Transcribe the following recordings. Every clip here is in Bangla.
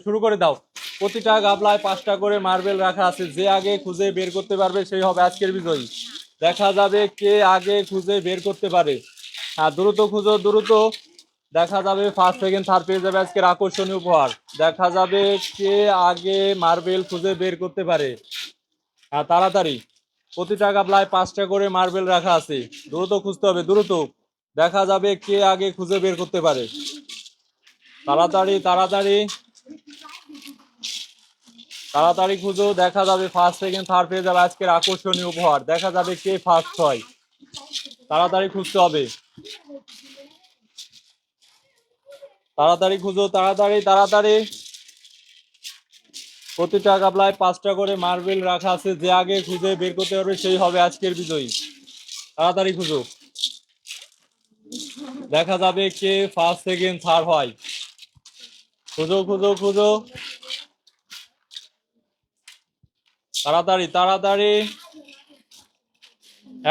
শুরু করে দাও। প্রতিটা গাবলায় 5টা করে মার্বেল রাখা আছে, যে আগে খুঁজে বের করতে পারবে সেই হবে আজকের বিজয়ী। দেখা যাবে কে আগে খুঁজে বের করতে পারে। হ্যাঁ, দ্রুত খুঁজো দ্রুত। দেখা যাবে ফার্স্ট সেকেন্ড থার্ড পেয়ে যাবে আজকের আকর্ষণীয় উপহার। দেখা যাবে কে আগে মার্বেল খুঁজে বের করতে পারে। হ্যাঁ, তাড়াতাড়ি। প্রতিটা গাবলায় 5টা করে মার্বেল রাখা আছে, দ্রুত খুঁজতে হবে দ্রুত। দেখা যাবে কে আগে খুঁজে বের করতে পারে। তাড়াতাড়ি তাড়াতাড়ি তাড়াতাড়ি খুঁজো। দেখা যাবে ফার্স্ট সেকেন্ড থার্ড পেয়ে যাবে আজকের আকর্ষণীয় উপহার। দেখা যাবে কে ফার্স্ট হয়। তাড়াতাড়ি খুঁজতে হবে, তাড়াতাড়ি খুঁজো তাড়াতাড়ি তাড়াতাড়ি। প্রতিটা গাবলায় 5টা করে মার্বেল রাখা আছে, যে আগে খুঁজে বের করতে পারবে সেই হবে আজকের বিজয়ী। তাড়াতাড়ি খুঁজো। দেখা যাবে কে ফার্স্ট সেকেন্ড থার্ড হয়। খুঁজো খুঁজো খুঁজো, তাড়াতাড়ি তাড়াতাড়ি।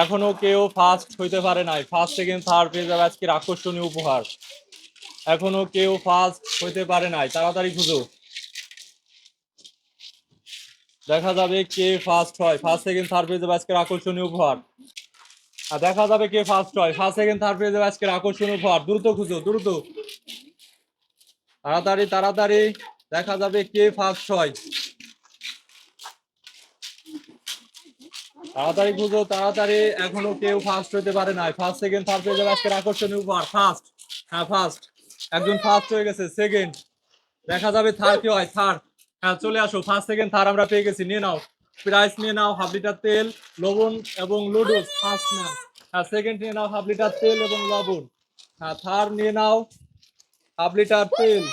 এখনো কেউ ফার্স্ট হইতে পারে নাই, ফার্স্ট সেকেন্ড থার্ড পেয়ে যাবে আজকের আকর্ষণীয় উপহার। এখনো কেউ ফার্স্ট হইতে পারে নাই, তাড়াতাড়ি খুঁজো। দেখা যাবে কে ফার্স্ট হয়, ফার্স্ট সেকেন্ড থার্ড পেয়ে যাবে আজকের আকর্ষণীয় উপহার। আর দেখা যাবে কে ফার্স্ট হয়, ফার্স্ট সেকেন্ড থার্ড পেয়ে যাবে আজকের আকর্ষণীয় উপহার। দ্রুত খুঁজো দ্রুত, তাড়াতাড়ি তাড়াতাড়ি। দেখা যাবে কে ফার্স্ট হয়। তাড়াতাড়ি খুঁজো তাড়াতাড়ি। এখনো কেউ ফার্স্ট হতে পারে নাই, ফার্স্ট সেকেন্ড থার্ড পেয়ে যাবে আজকের আকর্ষণীয় উপহার। ফার্স্ট, হ্যাঁ ফার্স্ট। একজন ফার্স্ট হয়ে গেছে, সেকেন্ড। দেখা যাবে থার্ড কি হয়, থার্ড। হ্যাঁ, চলে আসো, ফার্স্ট সেকেন্ড থার্ড আমরা পেয়ে গেছি। নিয়ে নাও প্রাইস, নিয়ে নাও 1/2 লিটার তেল, লবণ এবং লুডুস। First man. হ্যাঁ, সেকেন্ড নিয়ে নাও 1/2 লিটার তেল এবং লবণ। হ্যাঁ, থার্ড নিয়ে নাও 1/2 লিটার তেল